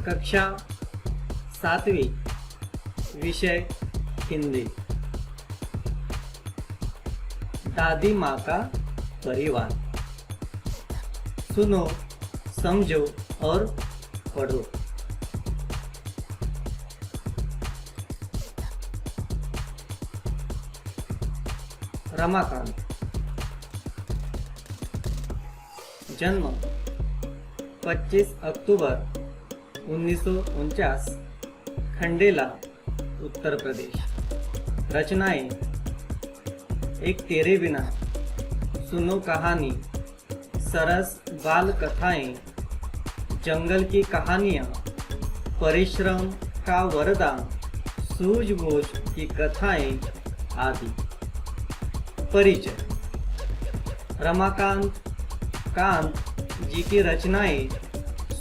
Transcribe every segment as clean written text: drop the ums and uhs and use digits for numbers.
कक्षा 7वीं, विषय हिंदी। दादी माँ का परिवार। सुनो, समझो और पढ़ो। रमाकांत। जन्म 25 अक्टूबर 1949, खंडेला, उत्तर प्रदेश। रचनाएं: एक तेरे बिना, सुनो कहानी, सरस बाल कथाएं, जंगल की कहानियाँ, परिश्रम का वरदान, सूझबूझ की कथाएं आदि। परिचय: रमाकांत कांत जी की रचनाएं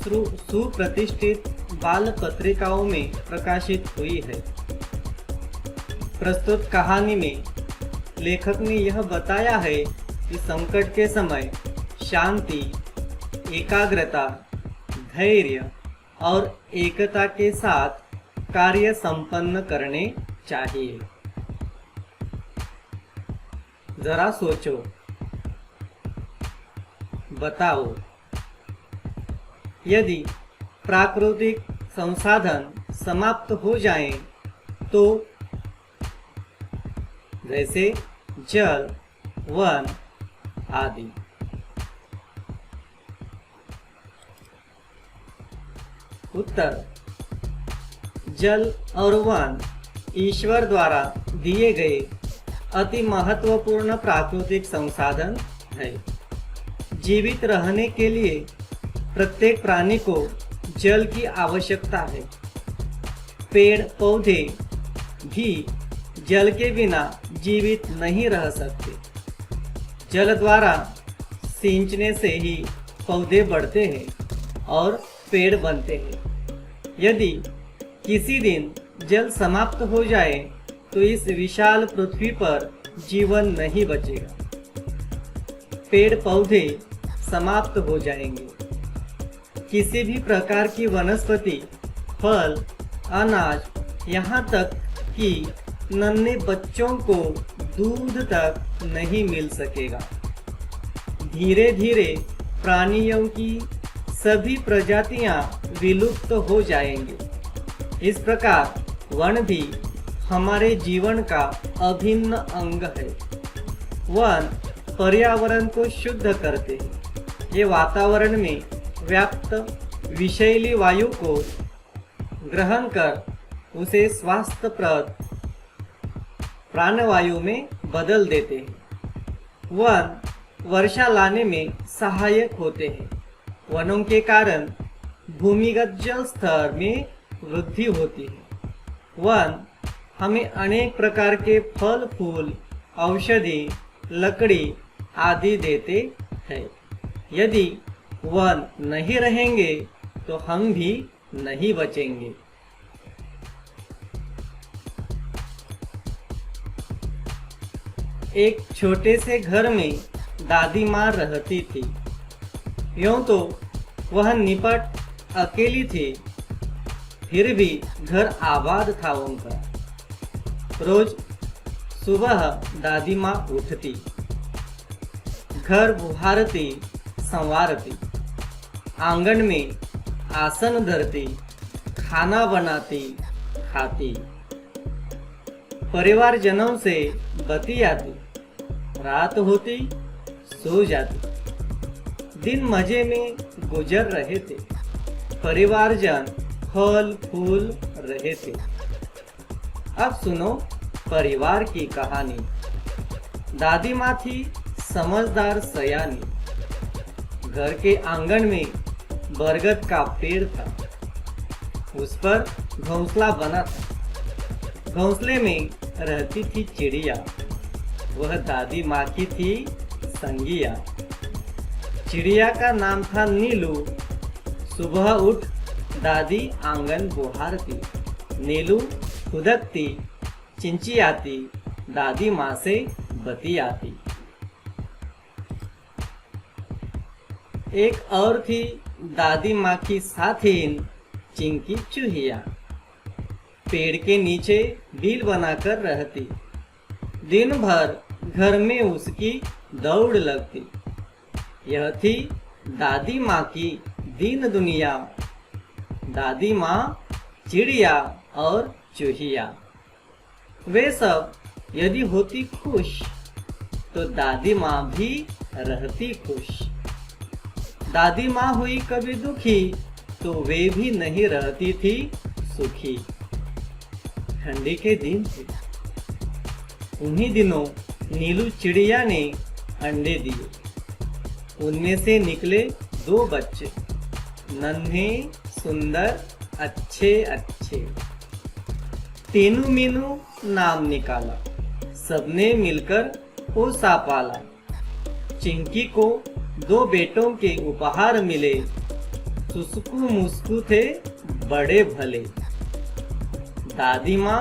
सुप्रतिष्ठित बाल पत्रिकाओं में प्रकाशित हुई है। प्रस्तुत कहानी में लेखक ने यह बताया है कि संकट के समय शांति, एकाग्रता, धैर्य और एकता के साथ कार्य संपन्न करने चाहिए। जरा सोचो, बताओ, यदि प्राकृतिक संसाधन समाप्त हो जाएं तो, जैसे जल, वन आदि। उत्तर: जल और वन ईश्वर द्वारा दिए गए अति महत्वपूर्ण प्राकृतिक संसाधन है। जीवित रहने के लिए प्रत्येक प्राणी को जल की आवश्यकता है। पेड़ पौधे भी जल के बिना जीवित नहीं रह सकते। जल द्वारा सिंचने से ही पौधे बढ़ते हैं और पेड़ बनते हैं। यदि किसी दिन जल समाप्त हो जाए तो इस विशाल पृथ्वी पर जीवन नहीं बचेगा। पेड़ पौधे समाप्त हो जाएंगे। किसी भी प्रकार की वनस्पति, फल, अनाज, यहाँ तक कि नन्हे बच्चों को दूध तक नहीं मिल सकेगा। धीरे धीरे प्राणियों की सभी प्रजातियां विलुप्त हो जाएंगी। इस प्रकार वन भी हमारे जीवन का अभिन्न अंग है। वन पर्यावरण को शुद्ध करते हैं। ये वातावरण में व्याप्त विषैली वायु को ग्रहण कर उसे स्वास्थ्यप्रद प्राणवायु में बदल देते हैं। वन वर्षा लाने में सहायक होते हैं। वनों के कारण भूमिगत जल स्तर में वृद्धि होती है। वन हमें अनेक प्रकार के फल फूल, औषधि, लकड़ी आदि देते हैं। यदि वन नहीं रहेंगे तो हम भी नहीं बचेंगे। एक छोटे से घर में दादी माँ रहती थी। यूं तो वह निपट अकेली थी, फिर भी घर आबाद था उनका। रोज सुबह दादी माँ उठती, घर बुहारती, संवारती, आंगन में आसन धरती, खाना बनाती, खाती, परिवारजनों से बतियाती, रात होती सो जाती। दिन मजे में गुजर रहे थे। परिवारजन फल फूल रहे थे। अब सुनो परिवार की कहानी। दादी माँ थी समझदार सयानी। घर के आंगन में बरगद का पेड़ था। उस पर घोंसला बना था। घोंसले में रहती थी चिड़िया। वह दादी माँ की थी संगिया। चिड़िया का नाम था नीलू। सुबह उठ दादी आंगन बुहारती। नीलू खुदकती, चिंचियाती, दादी माँ से बतियाती। एक और थी दादी माँ की साथीन चिंकी चूहिया पेड़ के नीचे बिल बनाकर रहती। दिन भर घर में उसकी दौड़ लगती। यह थी दादी माँ की दीन दुनिया। दादी माँ चिड़िया और चूहिया वे सब यदि होती खुश तो दादी माँ भी रहती खुश। दादी माँ हुई कभी दुखी तो वे भी नहीं रहती थी सुखी। ठंडी के दिन थे। उन्हीं दिनों नीलू चिड़िया ने अंडे दिए। उनमें से निकले 2 बच्चे, नन्हे सुंदर अच्छे अच्छे। तीनू मीनू नाम निकाला। सबने मिलकर पोसा पाला। चिंकी को 2 बेटों के उपहार मिले। सुसकू मुस्कू थे बड़े भले। दादी माँ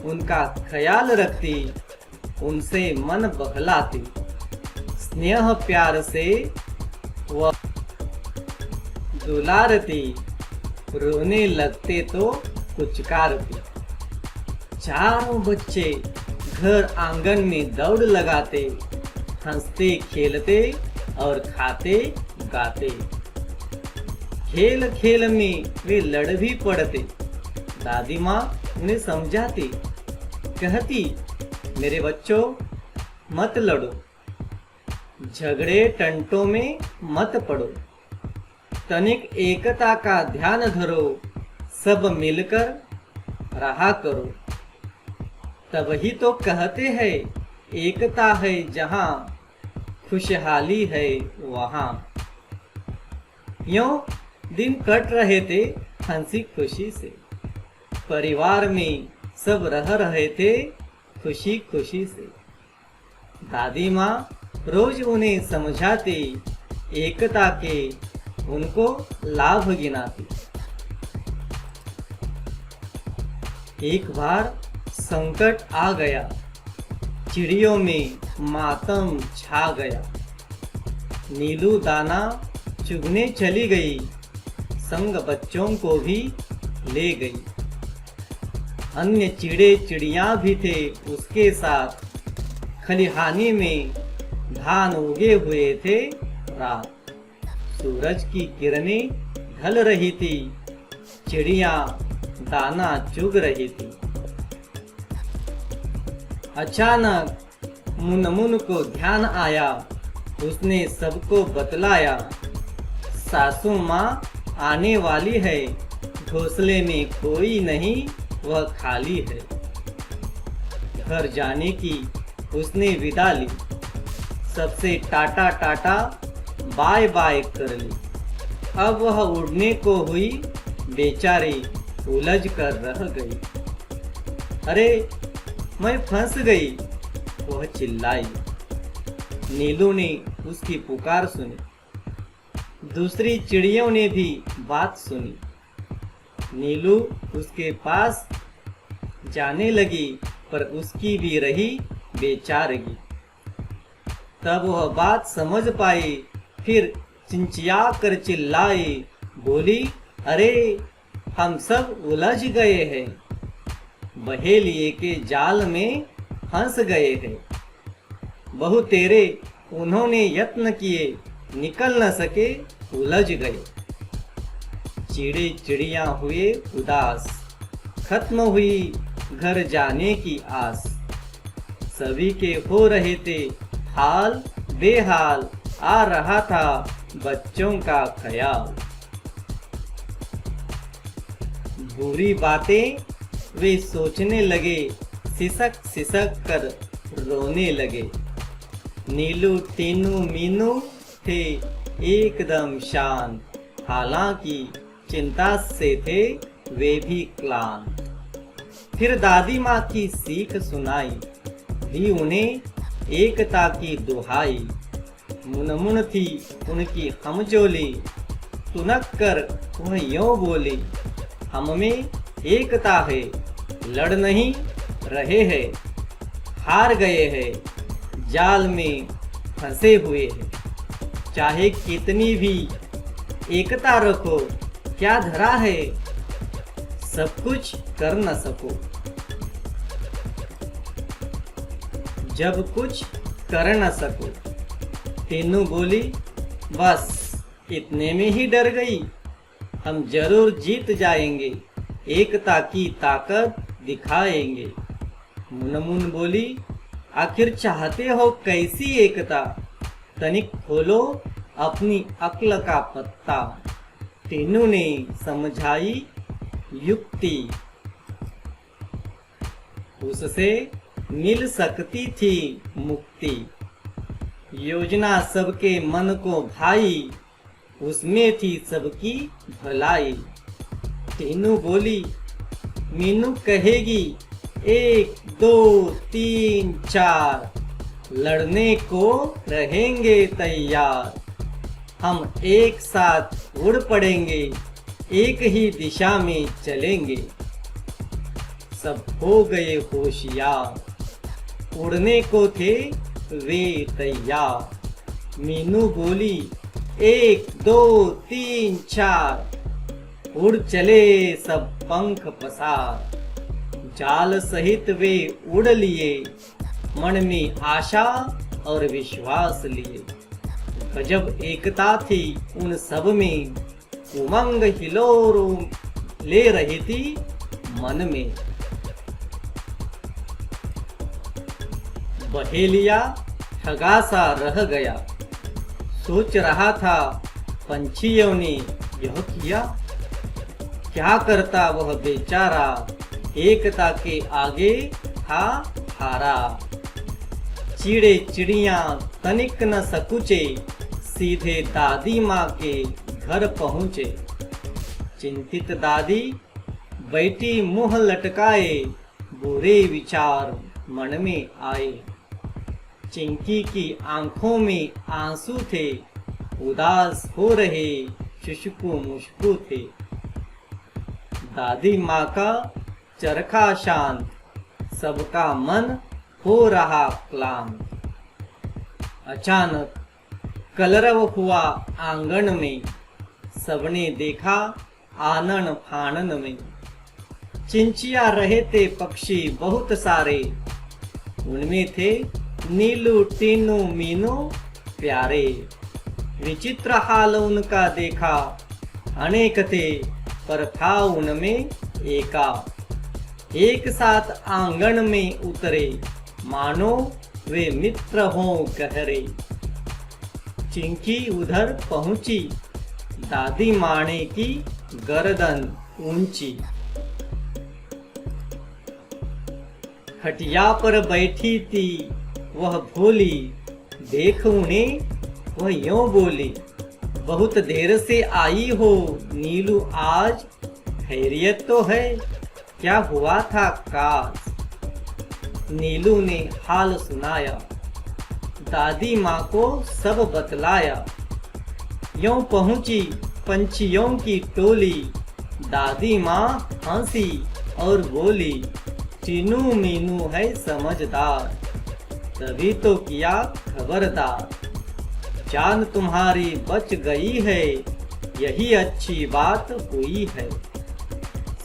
उनका ख्याल रखती, उनसे मन बहलाती। स्नेह प्यार से वह दुलारती, रोने लगते तो कुचकारती। चारों बच्चे घर आंगन में दौड़ लगाते, हंसते खेलते और खाते गाते। खेल खेल में वे लड़ भी पड़ते। दादी माँ उन्हें समझाती, कहती, मेरे बच्चों मत लड़ो, झगड़े टंटों में मत पड़ो, तनिक एकता का ध्यान धरो, सब मिलकर रहा करो। तभी तो कहते हैं एकता है जहाँ, खुशहाली है वहाँ। यूं दिन कट रहे थे हंसी खुशी से। परिवार में सब रह रहे थे खुशी खुशी से। दादी माँ रोज उन्हें समझाती, एकता के उनको लाभ गिनाती। एक बार संकट आ गया, चिड़ियों में मातम छा गया। नीलू दाना चुगने चली गई, संग बच्चों को भी ले गई। अन्य चिड़े चिड़ियाँ भी थे उसके साथ। खलिहानी में धान उगे हुए थे रात। सूरज की किरणें ढल रही थी, चिड़ियाँ दाना चुग रही थी। अचानक मुनमुन को ध्यान आया, उसने सबको बतलाया, सासू माँ आने वाली है, घोंसले में कोई नहीं वह खाली है। घर जाने की उसने विदा ली, सबसे टाटा टाटा बाय बाय कर ली। अब वह उड़ने को हुई, बेचारी उलझ कर रह गई। अरे मैं फंस गई, वह चिल्लाई। नीलू ने उसकी पुकार सुनी। दूसरी चिड़ियों ने भी बात सुनी। नीलू उसके पास जाने लगी, पर उसकी भी रही बेचारगी। तब वह बात समझ पाई, फिर चिंचिया कर चिल्लाई, बोली, अरे हम सब उलझ गए हैं, बहेलिए के जाल में फंस गए हैं। बहु तेरे उन्होंने यत्न किए, निकल न सके, उलझ गए। चिड़े चिड़िया हुए उदास, खत्म हुई घर जाने की आस। सभी के हो रहे थे हाल बेहाल, आ रहा था बच्चों का ख्याल। बुरी बातें वे सोचने लगे, सिसक सिसक कर रोने लगे। नीलू तीनू मीनू थे एकदम शांत, हालांकि चिंता से थे वे भी क्लांत। फिर दादी माँ की सीख सुनाई, दी उन्हें एकता की दुहाई। मुनमुन थी उनकी हमजोली, तुनक कर वह यूं बोली, हम में एकता है, लड़ नहीं रहे हैं, हार गए हैं, जाल में फंसे हुए हैं। चाहे कितनी भी एकता रखो, क्या धरा है, सब कुछ कर न सको। जब कुछ कर न सको। टीनू बोली, बस इतने में ही डर गई। हम जरूर जीत जाएंगे, एकता की ताकत दिखाएंगे। मुनमुन बोली, आखिर चाहते हो कैसी एकता? तनिक खोलो अपनी अक्ल का पत्ता। टीनू ने समझाई युक्ति, उससे मिल सकती थी मुक्ति। योजना सबके मन को भाई, उसमें थी सबकी भलाई। टीनू बोली, मीनू कहेगी 1 2 3 4, लड़ने को रहेंगे तैयार। हम एक साथ उड़ पड़ेंगे, एक ही दिशा में चलेंगे। सब हो गए होशियार, उड़ने को थे वे तैयार। मीनू बोली, 1 2 3 4, उड़ चले सब पंख पसार। जाल सहित वे उड़ लिए, मन में आशा और विश्वास लिए। गजब एकता थी उन सब में, उमंग हिलोरों ले रही थी मन में। बहेलिया ठगा सा रह गया, सोच रहा था पंछियों ने यह किया। क्या करता वह बेचारा, एकता के आगे था हारा। चिड़े चिड़िया तनिक न सकुचे, सीधे दादी माँ के घर पहुँचे। चिंतित दादी बैठी मुंह लटकाए, बुरे विचार मन में आए। चिंकी की आंखों में आंसू थे, उदास हो रहे शुष्कू मुश्कू थे। दादी माँ का चरखा शांत, सबका मन हो रहा क्लांत। अचानक कलरव हुआ आंगन में, सबने देखा आनन फानन में। चिंचिया रहे थे पक्षी बहुत सारे, उनमें थे नीलू टीनू मीनू प्यारे। विचित्र हाल उनका देखा, अनेक थे पर था उनमें एका। एक साथ आंगन में उतरे, मानो वे मित्र हों गहरे। चिंकी उधर पहुंची, दादी माने की गर्दन ऊंची। खटिया पर बैठी थी वह भोली, देख उन्हें वह यूं बोली, बहुत देर से आई हो नीलू आज, खैरियत तो है? क्या हुआ था काश? नीलू ने हाल सुनाया, दादी माँ को सब बतलाया। यूं पहुंची पंछियों की टोली, दादी माँ हंसी और बोली, टीनू मीनू है समझदार, तभी तो किया खबरदार। जान तुम्हारी बच गई है, यही अच्छी बात हुई है।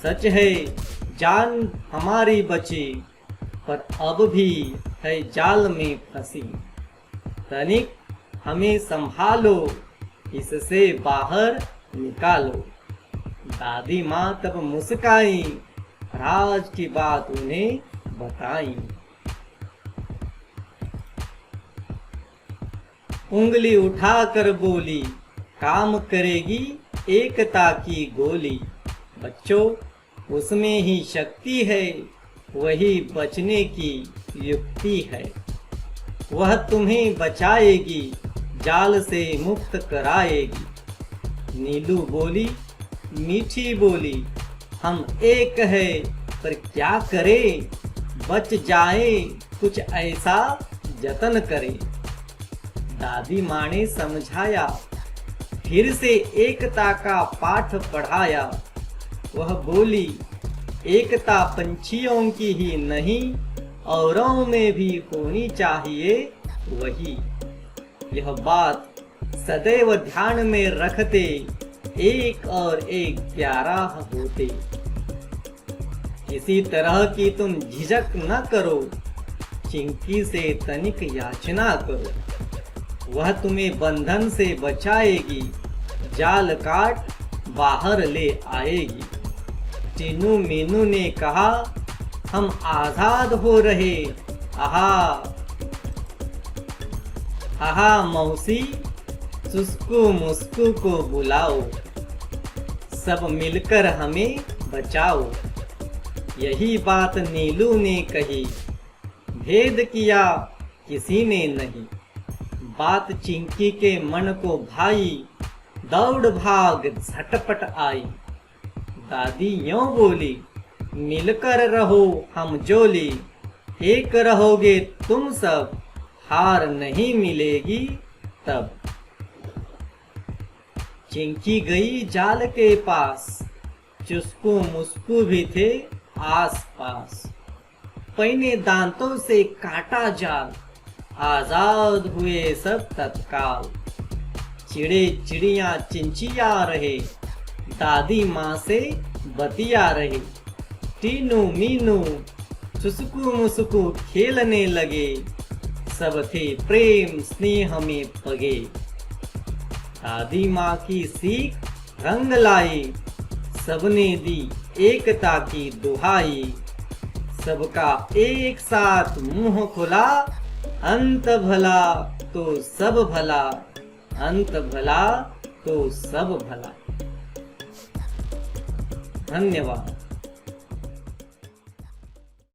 सच है जान हमारी बची, पर अब भी है जाल में फंसी। तनिक हमें संभालो, इससे बाहर निकालो। दादी माँ तब मुस्काई, राज की बात उन्हें बताई। उंगली उठाकर बोली, काम करेगी एकता की गोली। बच्चों, उसमें ही शक्ति है, वही बचने की युक्ति है। वह तुम्हें बचाएगी, जाल से मुक्त कराएगी। नीलू बोली, मीठी बोली, हम एक है पर क्या करें, बच जाए कुछ ऐसा जतन करें। दादी माँ ने समझाया, फिर से एकता का पाठ पढ़ाया। वह बोली, एकता पंछियों की ही नहीं, औरों में भी होनी चाहिए वही। यह बात सदैव ध्यान में रखते, एक और एक प्यारा होते। इसी तरह की तुम झिझक न करो, चिंकी से तनिक याचना करो, वह तुम्हें बंधन से बचाएगी, जाल काट बाहर ले आएगी। टीनू मीनू ने कहा, हम आजाद हो रहे, आहा आहा मौसी, सुस्कू मुस्कू को बुलाओ, सब मिलकर हमें बचाओ। यही बात नीलू ने कही, भेद किया किसी ने नहीं। बात चिंकी के मन को भाई, दौड़ भाग झटपट आई। दादी यूं बोली, मिलकर रहो हम जोली, एक रहोगे तुम सब, हार नहीं मिलेगी तब। चिंकी गई जाल के पास, चुस्कू मुस्कू भी थे आस पास। पहने दांतों से काटा जाल, आजाद हुए सब तत्काल। चिड़े चिड़िया चिंचिया रहे, दादी माँ से बतिया रहे। टीनू मीनू चुस्कू मुस्कू खेलने लगे, सब थे प्रेम स्नेह में पगे। दादी माँ की सीख रंग लाई, सबने दी एकता की दुहाई। सबका एक साथ मुंह खुला, अंत भला तो सब भला, अंत भला तो सब भला। धन्यवाद।